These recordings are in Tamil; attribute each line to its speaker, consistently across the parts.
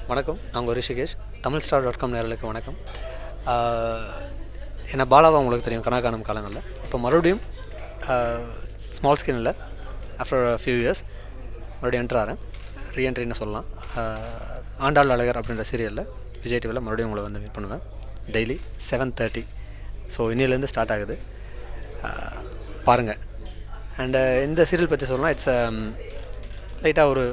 Speaker 1: வணக்கம். நான் உங்கள் ரிஷிகேஷ். தமிழ்ஸ்டார்.com நேயர்களுக்கு வணக்கம். என்ன பாலாவா உங்களுக்கு தெரியும் கனாகானம் காலங்களில். இப்போ மறுபடியும் ஸ்மால் ஸ்கிரீனில் ஆஃப்டர் ஃபியூ இயர்ஸ் மறுபடியும் என்ட்ரு ஆகிறேன். ரீஎன்ட்ரின்னு சொல்லலாம். ஆண்டாள் அழகர் அப்படின்ற சீரியலில் விஜய் டிவியில் மறுபடியும் உங்களை வந்து மீட் பண்ணுவேன். டெய்லி 7:30. ஸோ இன்னிலேருந்து ஸ்டார்ட் ஆகுது, பாருங்கள். அண்டு இந்த சீரியல் பற்றி சொல்லலாம். இட்ஸ் லைட்டாக ஒரு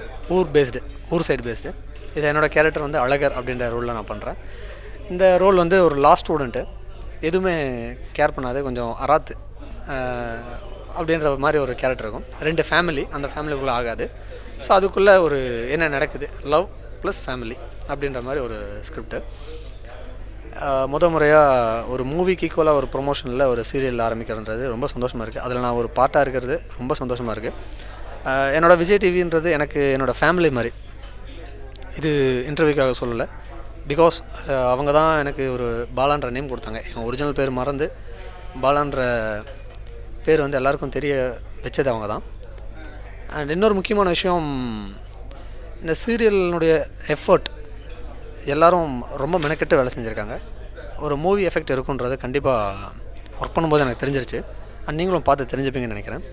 Speaker 1: ஊர் சைடு பேஸ்டு. இது என்னோடய கேரக்டர் வந்து அழகர் அப்படின்ற ரோலில் நான் பண்ணுறேன். இந்த ரோல் வந்து ஒரு லா ஸ்டூடெண்ட்டு, எதுவுமே கேர் பண்ணாது, கொஞ்சம் அராத்து அப்படின்ற மாதிரி ஒரு கேரக்டர் இருக்கும். 2 ஃபேமிலி, அந்த ஃபேமிலிக்குள்ளே ஆகாது. ஸோ அதுக்குள்ளே ஒரு என்ன நடக்குது, லவ் ப்ளஸ் ஃபேமிலி அப்படின்ற மாதிரி ஒரு ஸ்கிரிப்டு. முறையாக ஒரு மூவிக்கு ஈக்குவலாக ஒரு ப்ரொமோஷனில் ஒரு சீரியல் ஆரம்பிக்கிறன்றது ரொம்ப சந்தோஷமாக இருக்குது. அதில் நான் ஒரு பார்ட்டாக இருக்கிறது ரொம்ப சந்தோஷமாக இருக்குது. என்னோடய விஜய் டிவின்றது எனக்கு என்னோடய ஃபேமிலி மாதிரி. இது இன்டர்வியூக்காக சொல்லலை, பிகாஸ் அவங்க தான் எனக்கு ஒரு பாலான்ற நேம் கொடுத்தாங்க. என் ஒரிஜினல் பேர் மறந்து பாலான்ற பேர் வந்து எல்லாருக்கும் தெரிய வச்சது அவங்க தான். அண்ட் இன்னொரு முக்கியமான விஷயம், இந்த சீரியலினுடைய எஃபர்ட் எல்லோரும் ரொம்ப மெனக்கெட்டு வேலை செஞ்சுருக்காங்க. ஒரு மூவி எஃபெக்ட் இருக்குன்றது கண்டிப்பாக ஒர்க் பண்ணும்போது எனக்கு தெரிஞ்சிருச்சு. அண்ட் நீங்களும் பார்த்து தெரிஞ்சுப்பீங்கன்னு நினைக்கிறேன்.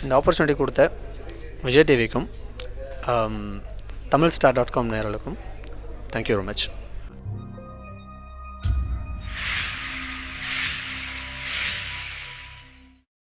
Speaker 1: இந்த ஆப்பர்ச்சுனிட்டி கொடுத்த விஜய் டிவிக்கும் தமிழ்ஸ்டார்.com நேயர்களுக்கும் தேங்க்யூ வெரி மச்.